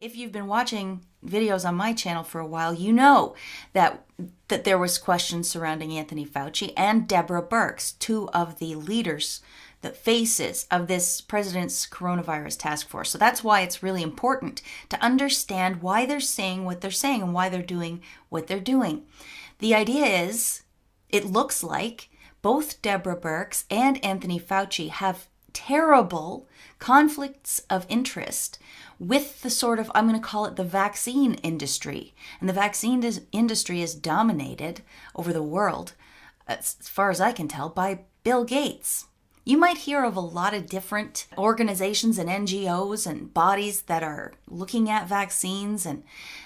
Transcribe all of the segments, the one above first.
If you've been watching videos on my channel for a while, you know that there was questions surrounding Anthony Fauci and Debra Birx, two of the leaders, the faces of this president's coronavirus task force. So that's why it's really important to understand why they're saying what they're saying and why they're doing what they're doing. The idea is, it looks like both Debra Birx and Anthony Fauci have terrible conflicts of interest with the sort of, I'm going to call it the vaccine industry. And the vaccine industry is dominated over the world, as far as I can tell, by Bill Gates. You might hear of a lot of different organizations and NGOs and bodies that are looking at vaccines and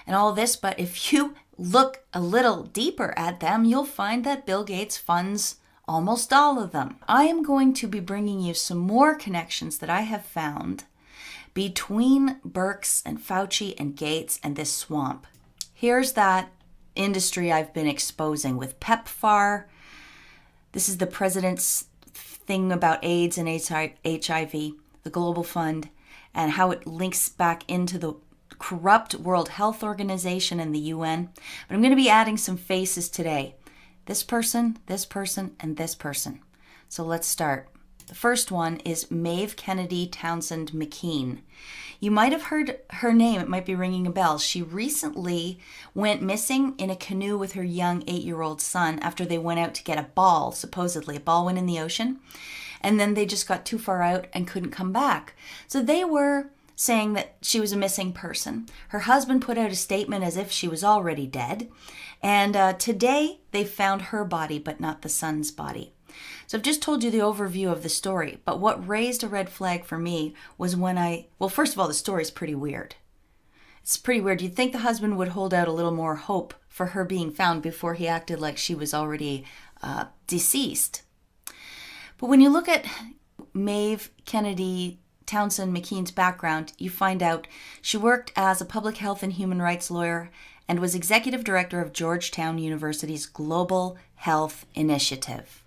all of this, but if you look a little deeper at them, you'll find that Bill Gates funds almost all of them. I am going to be bringing you some more connections that I have found between Birx and Fauci and Gates and this swamp. Here's that industry I've been exposing with PEPFAR. This is the president's thing about AIDS and HIV, the Global Fund, and how it links back into the corrupt World Health Organization and the UN. But I'm going to be adding some faces today. This person, and this person. So let's start. The first one is Maeve Kennedy Townsend McKean. You might have heard her name. It might be ringing a bell. She recently went missing in a canoe with her young 8-year-old son after they went out to get a ball, supposedly. A ball went in the ocean. And then they just got too far out and couldn't come back. So they were saying that she was a missing person. Her husband put out a statement as if she was already dead. And today they found her body, but not the son's body. So I've just told you the overview of the story, but what raised a red flag for me was when well, first of all, the story's pretty weird. It's pretty weird. You'd think the husband would hold out a little more hope for her being found before he acted like she was already deceased. But when you look at Maeve Kennedy Townsend McKean's background, you find out she worked as a public health and human rights lawyer and was executive director of Georgetown University's Global Health Initiative.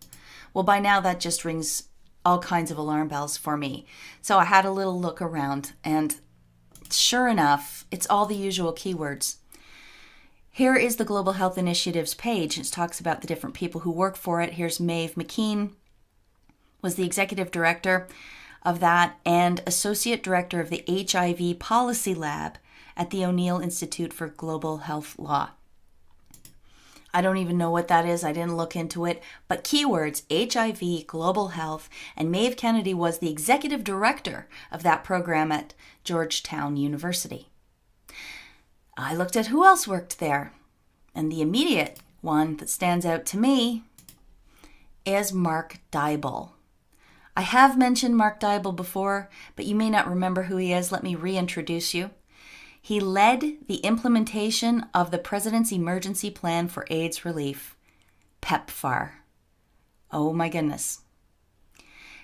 Well, by now that just rings all kinds of alarm bells for me. So I had a little look around, and sure enough, it's all the usual keywords. Here is the Global Health Initiative's page. It talks about the different people who work for it. Here's Maeve McKean, was the executive director of that and associate director of the HIV Policy Lab at the O'Neill Institute for Global Health Law. I don't even know what that is. I didn't look into it. But keywords, HIV, global health, and Maeve Kennedy was the executive director of that program at Georgetown University. I looked at who else worked there. And the immediate one that stands out to me is Mark Dybul. I have mentioned Mark Dybul before, but you may not remember who he is. Let me reintroduce you. He led the implementation of the President's Emergency Plan for AIDS Relief, PEPFAR. Oh my goodness.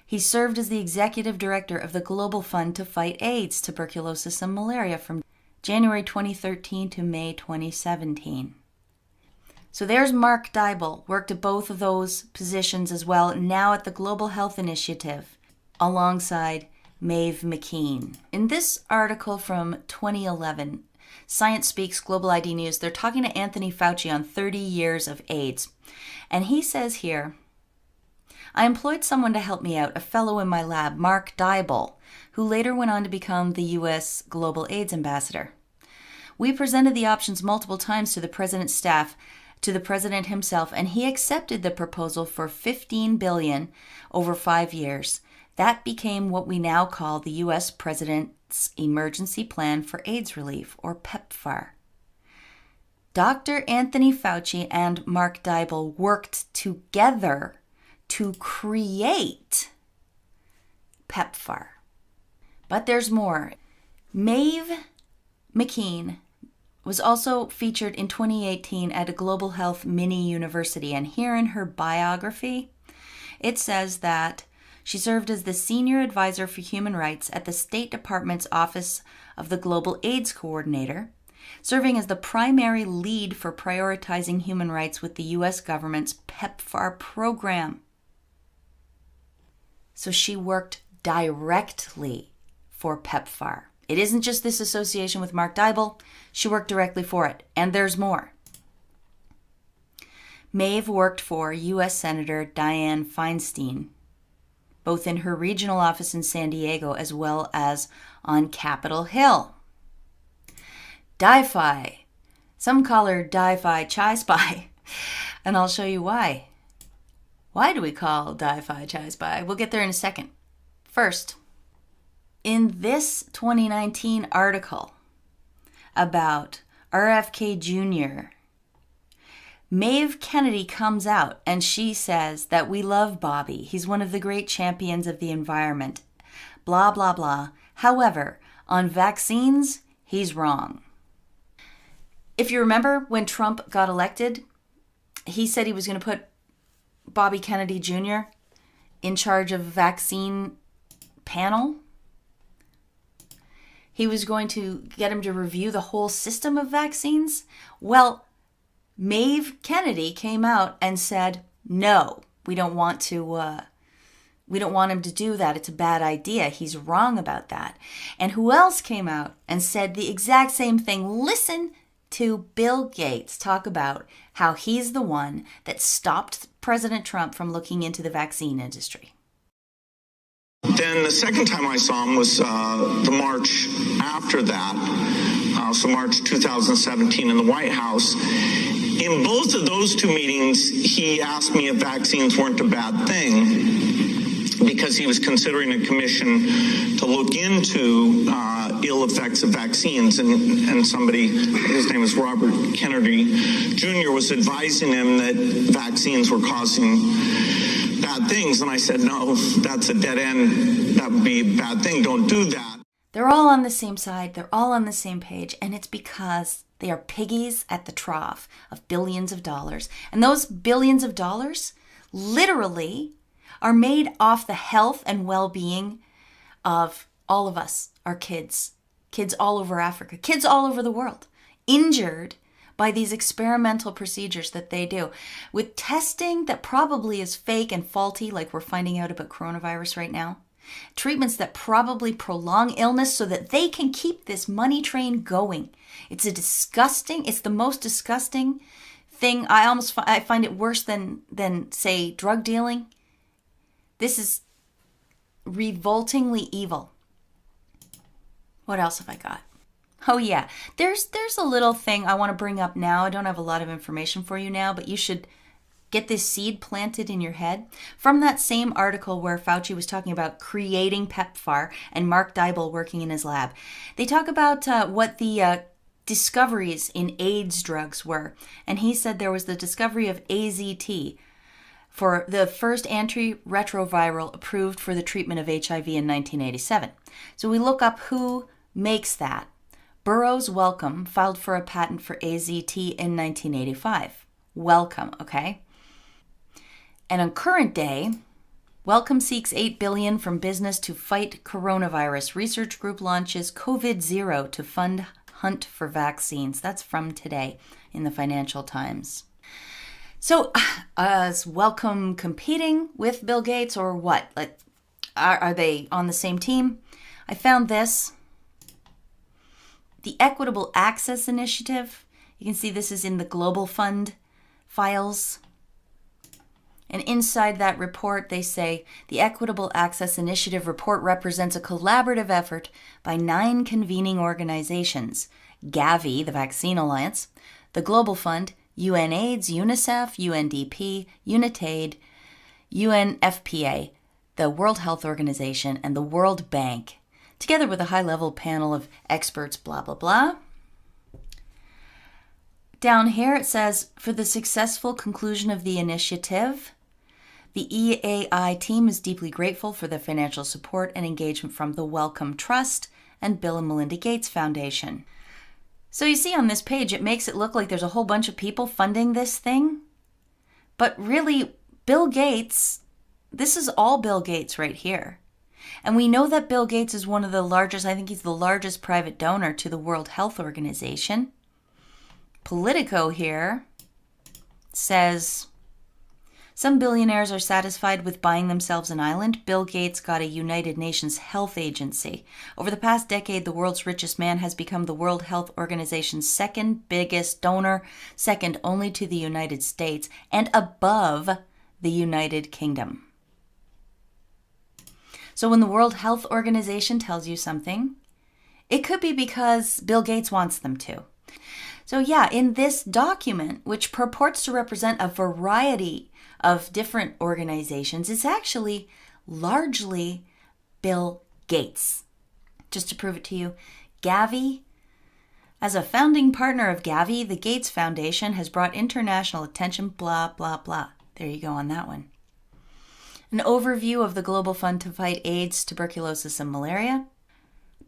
He served as the executive director of the Global Fund to fight AIDS, tuberculosis, and malaria from January 2013 to May 2017. So there's Mark Dybul, worked at both of those positions as well, now at the Global Health Initiative, alongside Maeve McKean. In this article from 2011, Science Speaks Global ID News, they're talking to Anthony Fauci on 30 years of AIDS. And he says here, I employed someone to help me out, a fellow in my lab, Mark Dybul, who later went on to become the U.S. Global AIDS Ambassador. We presented the options multiple times to the president's staff, to the president himself, and he accepted the proposal for $15 billion over 5 years. That became what we now call the U.S. President's Emergency Plan for AIDS Relief, or PEPFAR. Dr. Anthony Fauci and Mark Dybul worked together to create PEPFAR. But there's more. Maeve McKean was also featured in 2018 at a Global Health mini university, and here in her biography, it says that she served as the Senior Advisor for Human Rights at the State Department's Office of the Global AIDS Coordinator, serving as the primary lead for prioritizing human rights with the U.S. government's PEPFAR program. So she worked directly for PEPFAR. It isn't just this association with Mark Dybul. She worked directly for it. And there's more. Maeve worked for U.S. Senator Dianne Feinstein, both in her regional office in San Diego as well as on Capitol Hill. Di-Fi. Some call her Di-Fi Chai Spy, and I'll show you why. Why do we call Di-Fi Chai Spy? We'll get there in a second. First, in this 2019 article about RFK Jr., Maeve Kennedy comes out and she says that we love Bobby. He's one of the great champions of the environment. Blah, blah, blah. However, on vaccines, he's wrong. If you remember when Trump got elected, he said he was going to put Bobby Kennedy Jr. in charge of vaccine panel. He was going to get him to review the whole system of vaccines. Well, Maeve Kennedy came out and said, no, we don't want him to do that. It's a bad idea. He's wrong about that. And who else came out and said the exact same thing? Listen to Bill Gates talk about how he's the one that stopped President Trump from looking into the vaccine industry. Then the second time I saw him was the March after that, so March 2017 in the White House. In both of those two meetings, he asked me if vaccines weren't a bad thing because he was considering a commission to look into ill effects of vaccines. And somebody, his name is Robert Kennedy Jr., was advising him that vaccines were causing bad things. And I said, no, that's a dead end. That would be a bad thing. Don't do that. They're all on the same side. They're all on the same page. And it's because they are piggies at the trough of billions of dollars. And those billions of dollars literally are made off the health and well-being of all of us, our kids all over Africa, kids all over the world, injured by these experimental procedures that they do with testing that probably is fake and faulty, like we're finding out about coronavirus right now. Treatments that probably prolong illness so that they can keep this money train going. It's the most disgusting thing. I find it worse than say drug dealing. This is revoltingly evil. What else have I got? Oh yeah, there's a little thing I want to bring up now. I don't have a lot of information for you now, but you should get this seed planted in your head. From that same article where Fauci was talking about creating PEPFAR and Mark Dybul working in his lab, they talk about what the discoveries in AIDS drugs were. And he said there was the discovery of AZT, for the first antiretroviral approved for the treatment of HIV in 1987. So we look up who makes that. Burroughs Wellcome filed for a patent for AZT in 1985. Wellcome, okay? And on current day, Wellcome seeks $8 billion from business to fight coronavirus. Research group launches COVID-0 to fund hunt for vaccines. That's from today in the Financial Times. So, is Wellcome competing with Bill Gates or what? Like, are they on the same team? I found this. The Equitable Access Initiative. You can see this is in the Global Fund files. And inside that report, they say, the Equitable Access Initiative report represents a collaborative effort by 9 convening organizations. Gavi, the Vaccine Alliance, the Global Fund, UNAIDS, UNICEF, UNDP, UNITAID, UNFPA, the World Health Organization, and the World Bank, together with a high-level panel of experts, blah, blah, blah. Down here it says, for the successful conclusion of the initiative, the EAI team is deeply grateful for the financial support and engagement from the Wellcome Trust and Bill and Melinda Gates Foundation. So you see on this page, it makes it look like there's a whole bunch of people funding this thing. But really, Bill Gates, this is all Bill Gates right here. And we know that Bill Gates is one of the largest, I think he's the largest private donor to the World Health Organization. Politico here says Some billionaires are satisfied with buying themselves an island. Bill Gates got a United Nations Health Agency. Over the past decade, the world's richest man has become the World Health Organization's second biggest donor, second only to the United States, and above the United Kingdom. So when the World Health Organization tells you something, it could be because Bill Gates wants them to. So yeah, in this document, which purports to represent a variety of different organizations, it's actually largely Bill Gates. Just to prove it to you, Gavi, as a founding partner of Gavi, the Gates Foundation has brought international attention, blah, blah, blah. There you go on that one. An overview of the Global Fund to Fight AIDS, Tuberculosis, and Malaria.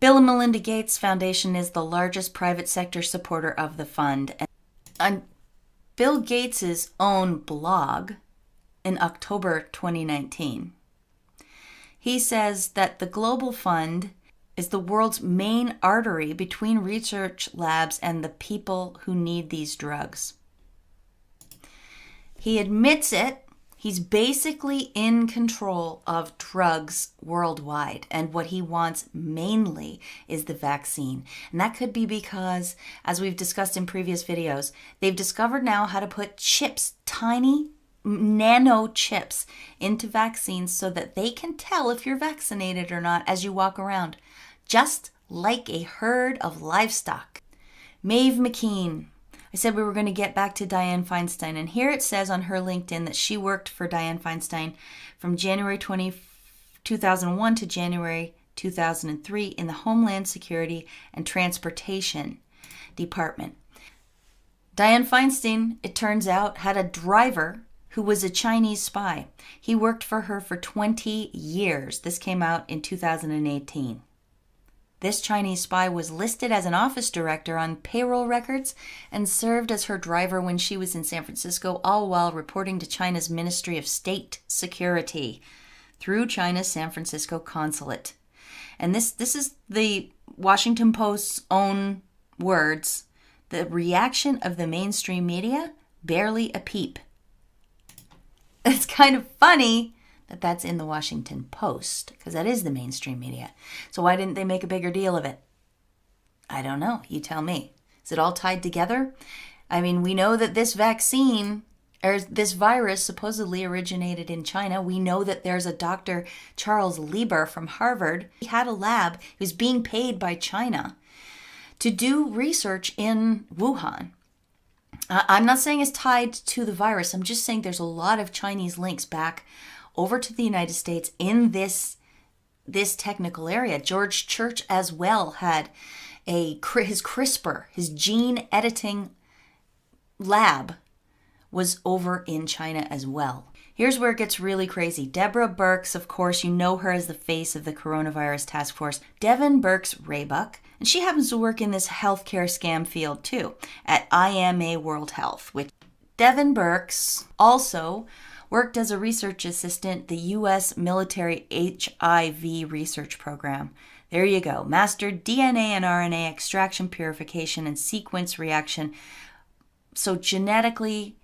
Bill and Melinda Gates Foundation is the largest private sector supporter of the fund. And on Bill Gates' own blog in October 2019, he says that the Global Fund is the world's main artery between research labs and the people who need these drugs. He admits it. He's basically in control of drugs worldwide, and what he wants mainly is the vaccine. And that could be because, as we've discussed in previous videos, they've discovered now how to put chips, tiny nano chips, into vaccines so that they can tell if you're vaccinated or not as you walk around, just like a herd of livestock. Maeve McKean. I said we were going to get back to Dianne Feinstein, and here it says on her LinkedIn that she worked for Dianne Feinstein from January 2001 to January 2003 in the Homeland Security and Transportation Department. Dianne Feinstein, it turns out, had a driver who was a Chinese spy. He worked for her for 20 years. This came out in 2018. This Chinese spy was listed as an office director on payroll records and served as her driver when she was in San Francisco, all while reporting to China's Ministry of State Security through China's San Francisco consulate. And this is the Washington Post's own words. The reaction of the mainstream media, barely a peep. It's kind of funny that that's in the Washington Post, because that is the mainstream media. So why didn't they make a bigger deal of it? I don't know. You tell me. Is it all tied together? I mean, we know that this vaccine, or this virus, supposedly originated in China. We know that there's a Dr. Charles Lieber from Harvard. He had a lab. He was being paid by China to do research in Wuhan. I'm not saying it's tied to the virus. I'm just saying there's a lot of Chinese links back over to the United States in this technical area. George Church as well had his CRISPR, his gene editing lab was over in China as well. Here's where it gets really crazy. Debra Birx, of course, you know her as the face of the coronavirus task force. Devin Birx-Raybuck, and she happens to work in this healthcare scam field too at IMA World Health. Which Devin Birx also worked as a research assistant at the U.S. military HIV research program. There you go. Mastered DNA and RNA extraction, purification, and sequence reaction. So genetically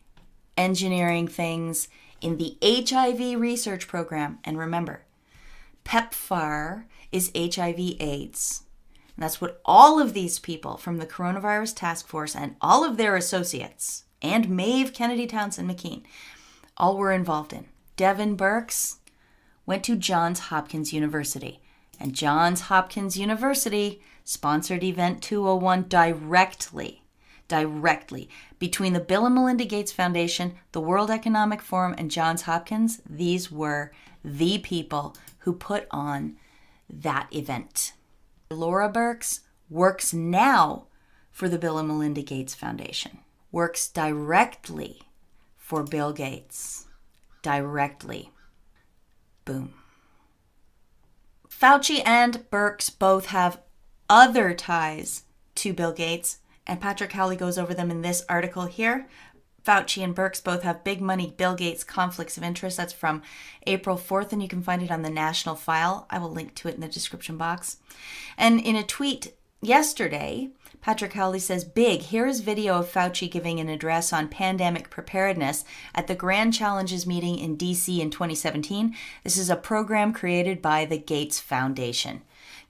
engineering things in the HIV research program. And remember, PEPFAR is HIV/AIDS. And that's what all of these people from the coronavirus task force and all of their associates and Maeve Kennedy Townsend McKean all were involved in. Devin Birx went to Johns Hopkins University, and Johns Hopkins University sponsored Event 201 directly between the Bill and Melinda Gates Foundation, the World Economic Forum, and Johns Hopkins. These were the people who put on that event. Laura Birx works now for the Bill and Melinda Gates Foundation, works directly for Bill Gates. Directly. Boom. Fauci and Birx both have other ties to Bill Gates, and Patrick Howley goes over them in this article here. Fauci and Birx both have big money Bill Gates conflicts of interest. That's from April 4th, and you can find it on the National File. I will link to it in the description box. And in a tweet yesterday, Patrick Howley says, big, here is video of Fauci giving an address on pandemic preparedness at the Grand Challenges meeting in D.C. in 2017. This is a program created by the Gates Foundation.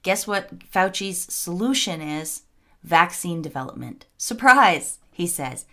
Guess what Fauci's solution is? Vaccine development. Surprise, he says.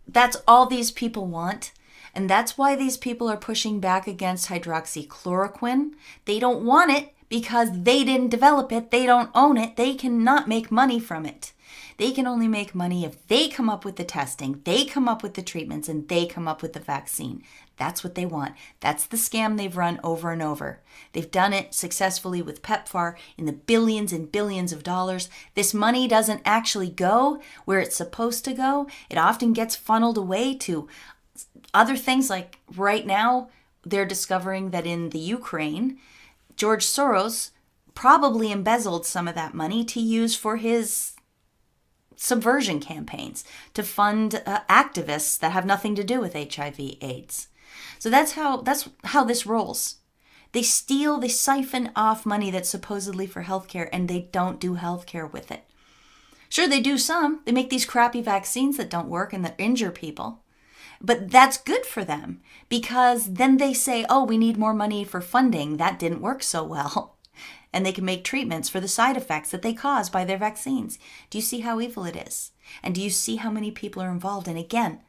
That's all these people want. And that's why these people are pushing back against hydroxychloroquine. They don't want it because they didn't develop it. They don't own it. They cannot make money from it. They can only make money if they come up with the testing, they come up with the treatments, and they come up with the vaccine. That's what they want. That's the scam they've run over and over. They've done it successfully with PEPFAR in the billions and billions of dollars. This money doesn't actually go where it's supposed to go. It often gets funneled away to other things, like right now they're discovering that in the Ukraine, George Soros probably embezzled some of that money to use for his subversion campaigns, to fund activists that have nothing to do with HIV/AIDS. So that's how this rolls. They steal, they siphon off money that's supposedly for healthcare, and they don't do healthcare with it. Sure, they do some. They make these crappy vaccines that don't work and that injure people. But that's good for them, because then they say, oh, we need more money for funding. That didn't work so well. And they can make treatments for the side effects that they cause by their vaccines. Do you see how evil it is? And do you see how many people are involved? And again,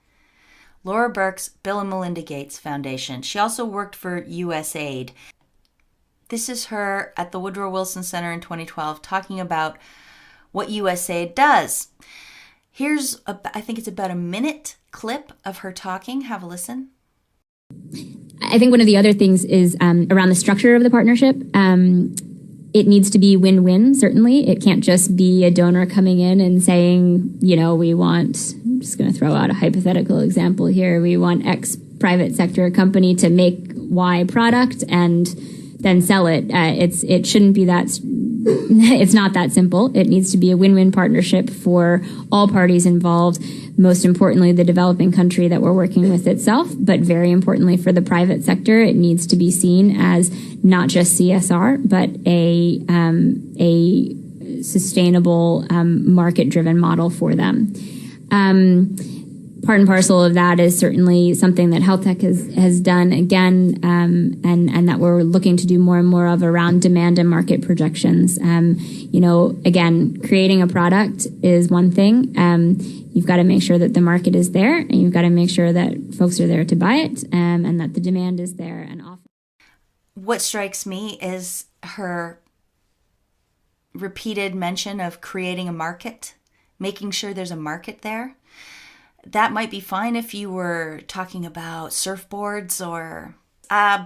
Laura Birx, Bill and Melinda Gates Foundation. She also worked for USAID. This is her at the Woodrow Wilson Center in 2012 talking about what USAID does. Here's, I think it's about a minute clip of her talking. Have a listen. I think one of the other things is around the structure of the partnership. It needs to be win-win, certainly. It can't just be a donor coming in and saying, we want, I'm just going to throw out a hypothetical example here, we want X private sector company to make Y product and then sell it. It shouldn't be that, it's not that simple. It needs to be a win-win partnership for all parties involved. Most importantly, the developing country that we're working with itself, but very importantly for the private sector, it needs to be seen as not just CSR, but a sustainable market-driven model for them. Part and parcel of that is certainly something that health tech has done again, and that we're looking to do more and more of around demand and market projections. Again, creating a product is one thing. You've got to make sure that the market is there, and you've got to make sure that folks are there to buy it, and that the demand is there. And often, what strikes me is her repeated mention of creating a market, making sure there's a market there. That might be fine if you were talking about surfboards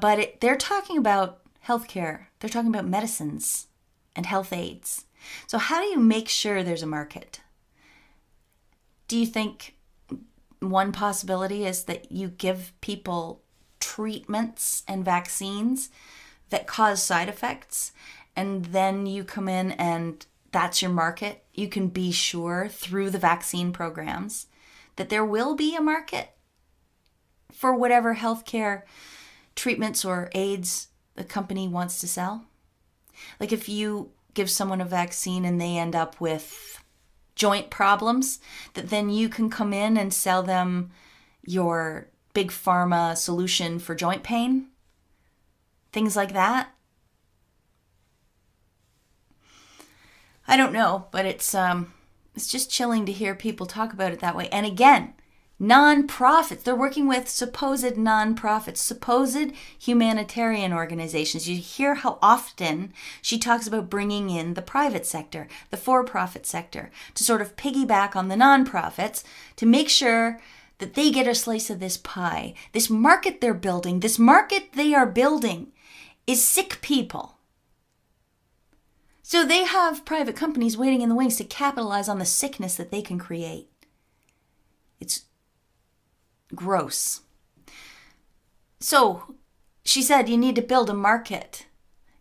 but they're talking about healthcare. They're talking about medicines and health aids. So how do you make sure there's a market? Do you think one possibility is that you give people treatments and vaccines that cause side effects, and then you come in and that's your market? You can be sure through the vaccine programs that there will be a market for whatever healthcare treatments or aids the company wants to sell. Like if you give someone a vaccine and they end up with joint problems, that then you can come in and sell them your big pharma solution for joint pain. Things like that. I don't know, but it's just chilling to hear people talk about it that way. And again, non-profits. They're working with supposed non-profits, supposed humanitarian organizations. You hear how often she talks about bringing in the private sector, the for-profit sector, to sort of piggyback on the non-profits to make sure that they get a slice of this pie. This market they're building, this market they are building is sick people. So they have private companies waiting in the wings to capitalize on the sickness that they can create. It's gross. So she said you need to build a market.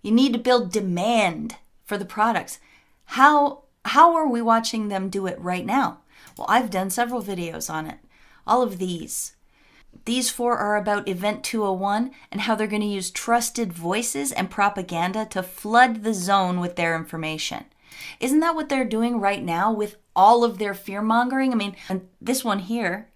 You need to build demand for the products. How are we watching them do it right now? Well, I've done several videos on it. All of these. These 4 are about Event 201 and how they're going to use trusted voices and propaganda to flood the zone with their information. Isn't that what they're doing right now with all of their fear-mongering? I mean, and this one here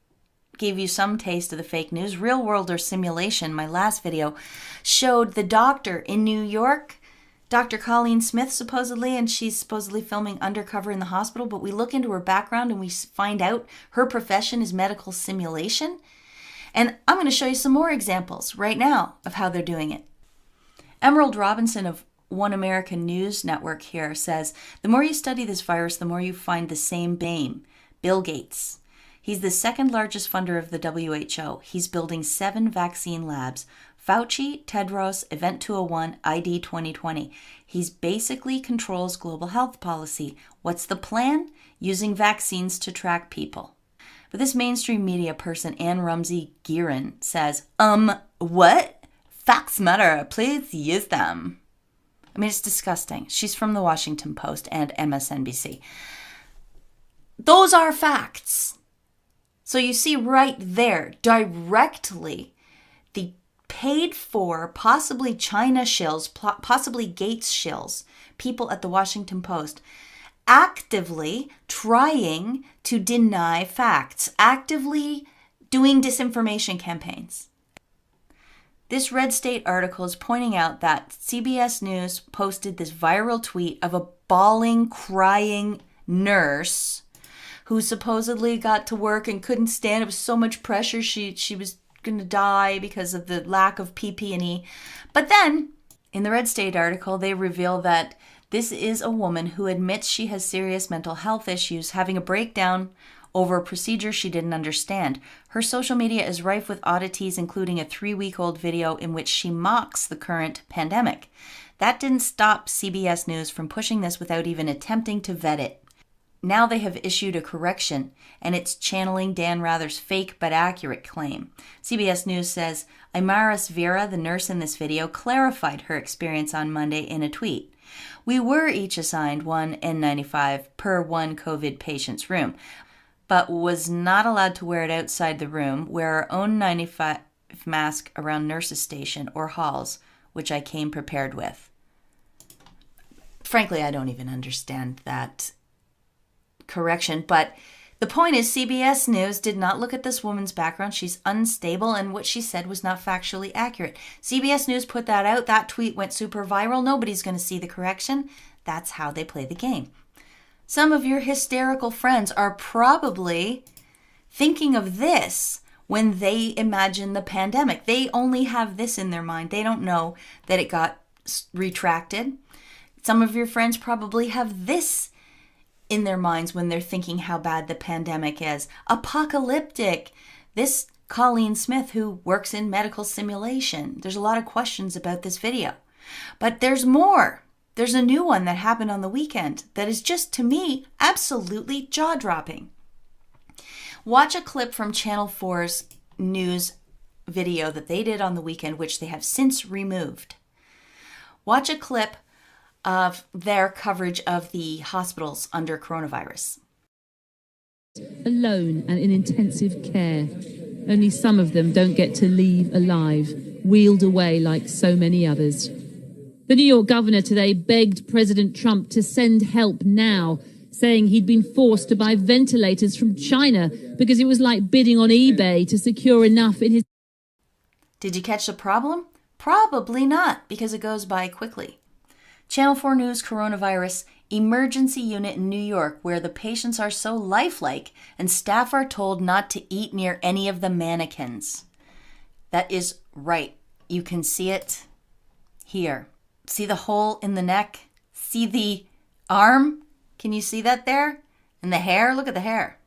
gave you some taste of the fake news. Real world or simulation, my last video, showed the doctor in New York, Dr. Colleen Smith supposedly, and she's supposedly filming undercover in the hospital, but we look into her background and we find out her profession is medical simulation. And I'm going to show you some more examples right now of how they're doing it. Emerald Robinson of One American News Network here says, the more you study this virus, the more you find the same BAME, Bill Gates. He's the second largest funder of the WHO. He's building 7 vaccine labs. Fauci, Tedros, Event 201, ID 2020. He's basically controls global health policy. What's the plan? Using vaccines to track people. But this mainstream media person, Ann Rumsey Gearin, says, what? Facts matter. Please use them. I mean, it's disgusting. She's from the Washington Post and MSNBC. Those are facts. So you see right there, directly, the paid for, possibly China shills, possibly Gates shills, people at the Washington Post, actively trying to deny facts, actively doing disinformation campaigns. This Red State article is pointing out that CBS News posted this viral tweet of a bawling, crying nurse who supposedly got to work and couldn't stand. It was so much pressure. She was going to die because of the lack of PPE. But then, in the Red State article, they reveal that this is a woman who admits she has serious mental health issues, having a breakdown over a procedure she didn't understand. Her social media is rife with oddities, including a 3-week-old video in which she mocks the current pandemic. That didn't stop CBS News from pushing this without even attempting to vet it. Now they have issued a correction, and it's channeling Dan Rather's fake but accurate claim. CBS News says, Imaris Vera, the nurse in this video, clarified her experience on Monday in a tweet. We were each assigned one N95 per one COVID patient's room, but was not allowed to wear it outside the room, wear our own 95 mask around nurses' station or halls, which I came prepared with. Frankly, I don't even understand that correction, but the point is CBS News did not look at this woman's background. She's unstable, and what she said was not factually accurate. CBS News put that out. That tweet went super viral. Nobody's going to see the correction. That's how they play the game. Some of your hysterical friends are probably thinking of this when they imagine the pandemic. They only have this in their mind. They don't know that it got retracted. Some of your friends probably have this in their minds when they're thinking how bad the pandemic is. Apocalyptic. This Colleen Smith, who works in medical simulation. There's a lot of questions about this video. But there's more. There's a new one that happened on the weekend that is just, to me, absolutely jaw-dropping. Watch a clip from Channel 4's news video that they did on the weekend, which they have since removed. Watch a clip of their coverage of the hospitals under coronavirus. Alone and in intensive care. Only some of them don't get to leave alive, wheeled away like so many others. The New York governor today begged President Trump to send help now, saying he'd been forced to buy ventilators from China because it was like bidding on eBay to secure enough in his... Did you catch the problem? Probably not, because it goes by quickly. Channel 4 News coronavirus emergency unit in New York, where the patients are so lifelike and staff are told not to eat near any of the mannequins. That is right. You can see it here. See the hole in the neck? See the arm? Can you see that there? And the hair? Look at the hair.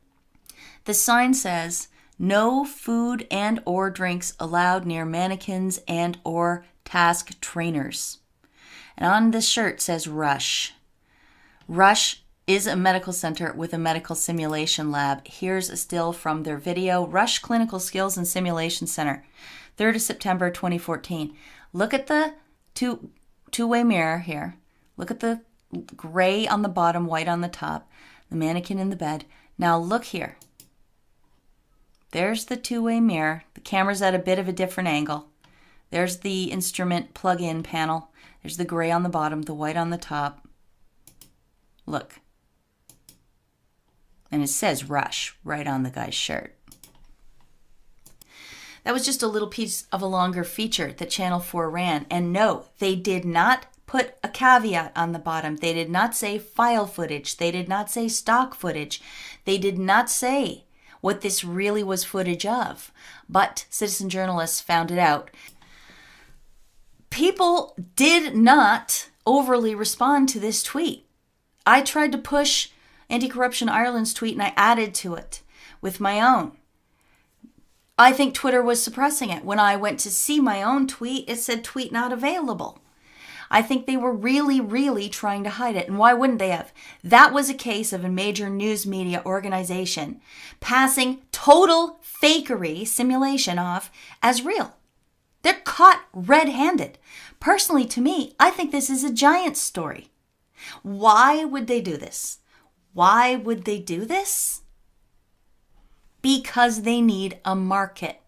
The sign says, no food and or drinks allowed near mannequins and or task trainers. And on this shirt says Rush. Rush is a medical center with a medical simulation lab. Here's a still from their video, Rush Clinical Skills and Simulation Center, 3rd of September 2014. Look at the two-way mirror here. Look at the gray on the bottom, white on the top, the mannequin in the bed. Now look here. There's the two-way mirror. The camera's at a bit of a different angle. There's the instrument plug-in panel. There's the gray on the bottom, the white on the top. Look. And it says Rush right on the guy's shirt. That was just a little piece of a longer feature that Channel 4 ran. And no, they did not put a caveat on the bottom. They did not say file footage. They did not say stock footage. They did not say what this really was footage of. But citizen journalists found it out. People did not overly respond to this tweet. I tried to push Anti-Corruption Ireland's tweet and I added to it with my own. I think Twitter was suppressing it. When I went to see my own tweet, it said tweet not available. I think they were really, really trying to hide it. And why wouldn't they have? That was a case of a major news media organization passing total fakery simulation off as real. They're caught red-handed. Personally, to me, I think this is a giant story. Why would they do this? Why would they do this? Because they need a market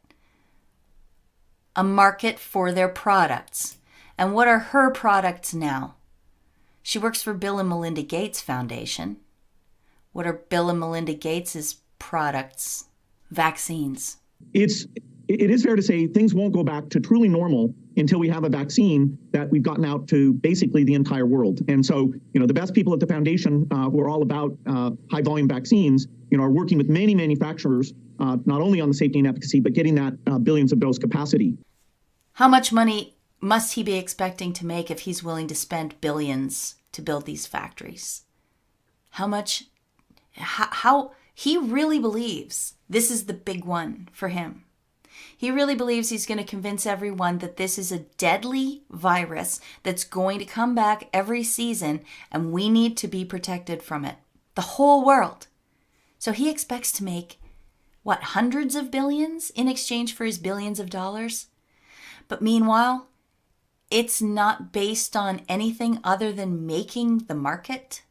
for their products. And what are her products now? She works for Bill and Melinda Gates Foundation. What are Bill and Melinda Gates' products? Vaccines. It is fair to say things won't go back to truly normal until we have a vaccine that we've gotten out to basically the entire world. And so, the best people at the foundation who are all about high volume vaccines, are working with many manufacturers, not only on the safety and efficacy, but getting that billions of dose capacity. How much money must he be expecting to make if he's willing to spend billions to build these factories? How he really believes this is the big one for him. He really believes he's going to convince everyone that this is a deadly virus that's going to come back every season and we need to be protected from it. The whole world. So he expects to make, hundreds of billions in exchange for his billions of dollars? But meanwhile, it's not based on anything other than making the market.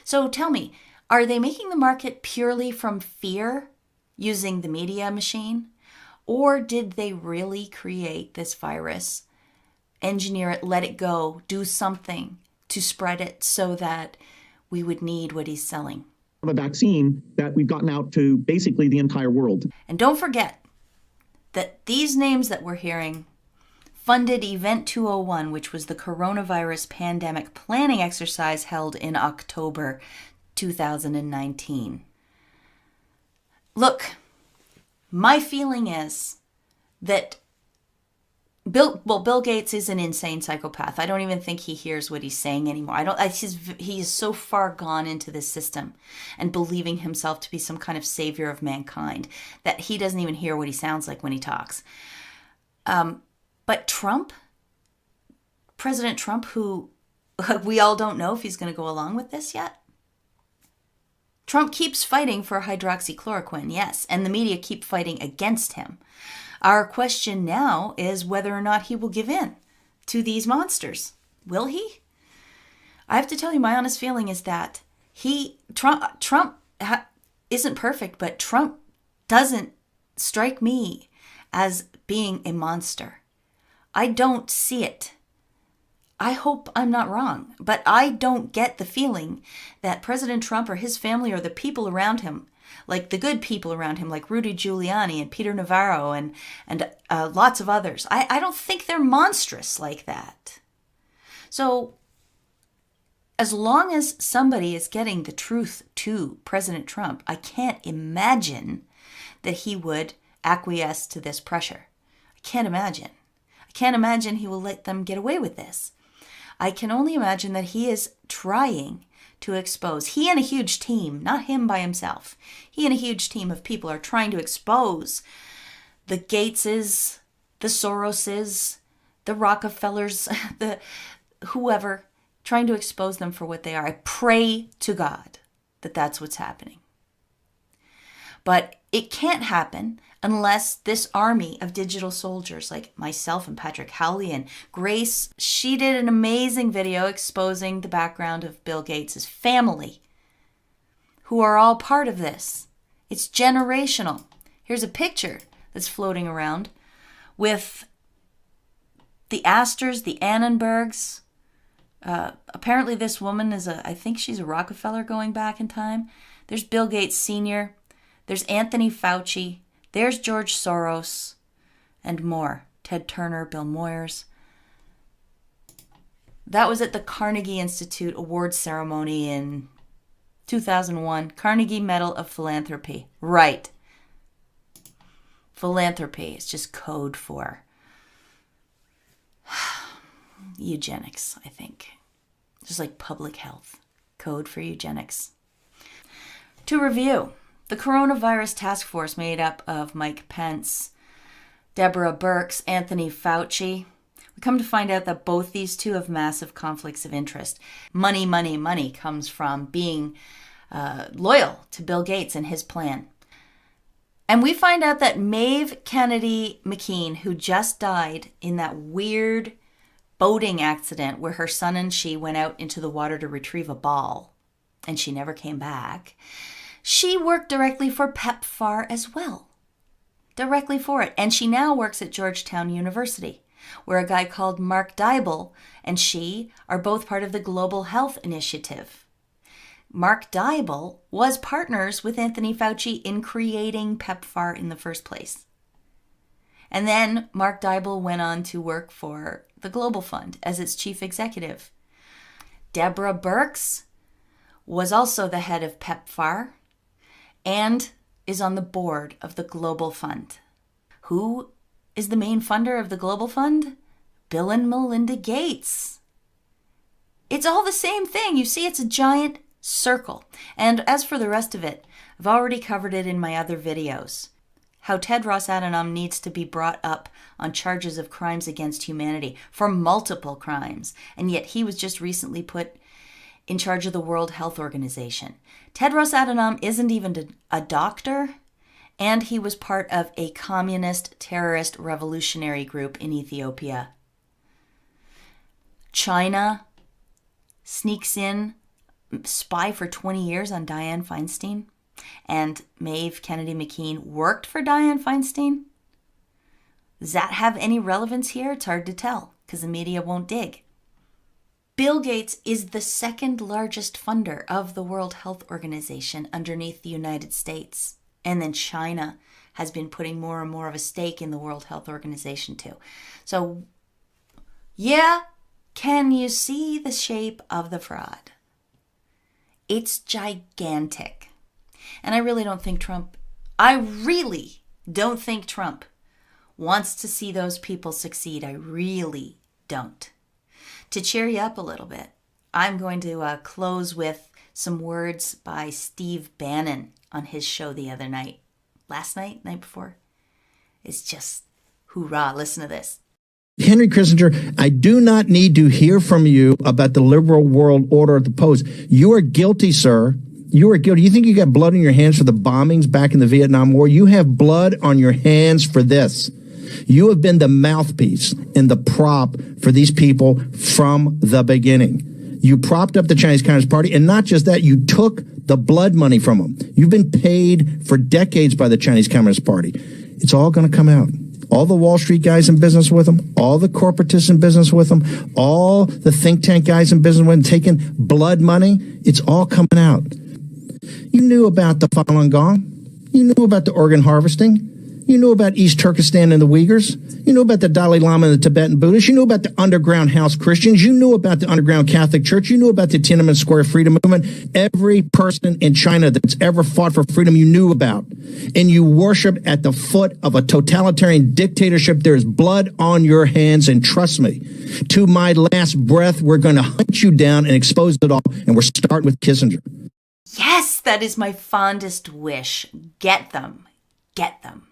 So tell me, are they making the market purely from fear using the media machine? Or did they really create this virus, engineer it, let it go, do something to spread it so that we would need what he's selling? A vaccine that we've gotten out to basically the entire world. And don't forget that these names that we're hearing funded Event 201, which was the coronavirus pandemic planning exercise held in October 2019. Look, my feeling is that Bill Gates is an insane psychopath. I don't even think he hears what he's saying anymore. He is so far gone into this system and believing himself to be some kind of savior of mankind that he doesn't even hear what he sounds like when he talks. But Trump, President Trump, who we all don't know if he's going to go along with this yet. Trump keeps fighting for hydroxychloroquine, yes, and the media keep fighting against him. Our question now is whether or not he will give in to these monsters. Will he? I have to tell you, my honest feeling is that Trump isn't perfect, but Trump doesn't strike me as being a monster. I don't see it. I hope I'm not wrong, but I don't get the feeling that President Trump or his family or the people around him, like the good people around him, like Rudy Giuliani and Peter Navarro and lots of others, I don't think they're monstrous like that. So as long as somebody is getting the truth to President Trump, I can't imagine that he would acquiesce to this pressure. I can't imagine. I can't imagine he will let them get away with this. I can only imagine that he is trying to expose. He and a huge team, not him by himself. He and a huge team of people are trying to expose the Gateses, the Soroses, the Rockefellers, the whoever, trying to expose them for what they are. I pray to God that that's what's happening. But it can't happen unless this army of digital soldiers like myself and Patrick Howley and Grace, she did an amazing video exposing the background of Bill Gates' family, who are all part of this. It's generational. Here's a picture that's floating around with the Astors, the Annenbergs, Apparently this woman is I think she's a Rockefeller going back in time. There's Bill Gates Sr., there's Anthony Fauci, there's George Soros, and more. Ted Turner, Bill Moyers. That was at the Carnegie Institute Award ceremony in 2001. Carnegie Medal of Philanthropy. Right. Philanthropy is just code for eugenics, I think. Just like public health. Code for eugenics. To review, the coronavirus task force made up of Mike Pence, Debra Birx, Anthony Fauci. We come to find out that both these two have massive conflicts of interest. Money, money, money comes from being loyal to Bill Gates and his plan. And we find out that Maeve Kennedy McKean, who just died in that weird boating accident where her son and she went out into the water to retrieve a ball, and she never came back, she worked directly for PEPFAR as well. Directly for it. And she now works at Georgetown University, where a guy called Mark Dybul and she are both part of the Global Health Initiative. Mark Dybul was partners with Anthony Fauci in creating PEPFAR in the first place. And then Mark Dybul went on to work for the Global Fund as its chief executive. Debra Birx was also the head of PEPFAR and is on the board of the Global Fund. Who is the main funder of the Global Fund? Bill and Melinda Gates. It's all the same thing. You see, it's a giant circle. And as for the rest of it, I've already covered it in my other videos. How Tedros Adhanom needs to be brought up on charges of crimes against humanity for multiple crimes. And yet he was just recently put in charge of the World Health Organization. Tedros Adhanom isn't even a doctor, and he was part of a communist terrorist revolutionary group in Ethiopia. China sneaks in, spy for 20 years on Dianne Feinstein, and Maeve Kennedy McKean worked for Dianne Feinstein. Does that have any relevance here? It's hard to tell because the media won't dig. Bill Gates is the second largest funder of the World Health Organization underneath the United States. And then China has been putting more and more of a stake in the World Health Organization too. So, yeah, can you see the shape of the fraud? It's gigantic. And I really don't think Trump wants to see those people succeed. I really don't. To cheer you up a little bit, I'm going to close with some words by Steve Bannon on his show the other night. Night before. It's just hoorah. Listen to this. Henry Kissinger, I do not need to hear from you about the liberal world order at the post. You are guilty, sir. You are guilty. You think you got blood on your hands for the bombings back in the Vietnam War? You have blood on your hands for this. You have been the mouthpiece and the prop for these people from the beginning. You propped up the Chinese Communist Party, and not just that, you took the blood money from them. You've been paid for decades by the Chinese Communist Party. It's all going to come out. All the Wall Street guys in business with them, all the corporatists in business with them, all the think tank guys in business with them, taking blood money, it's all coming out. You knew about the Falun Gong. You knew about the organ harvesting. You knew about East Turkestan and the Uyghurs. You knew about the Dalai Lama and the Tibetan Buddhists. You knew about the underground house Christians. You knew about the underground Catholic Church. You knew about the Tiananmen Square freedom movement. Every person in China that's ever fought for freedom you knew about. And you worship at the foot of a totalitarian dictatorship. There is blood on your hands, and trust me, to my last breath, we're going to hunt you down and expose it all. And we're starting with Kissinger. Yes, that is my fondest wish. Get them. Get them.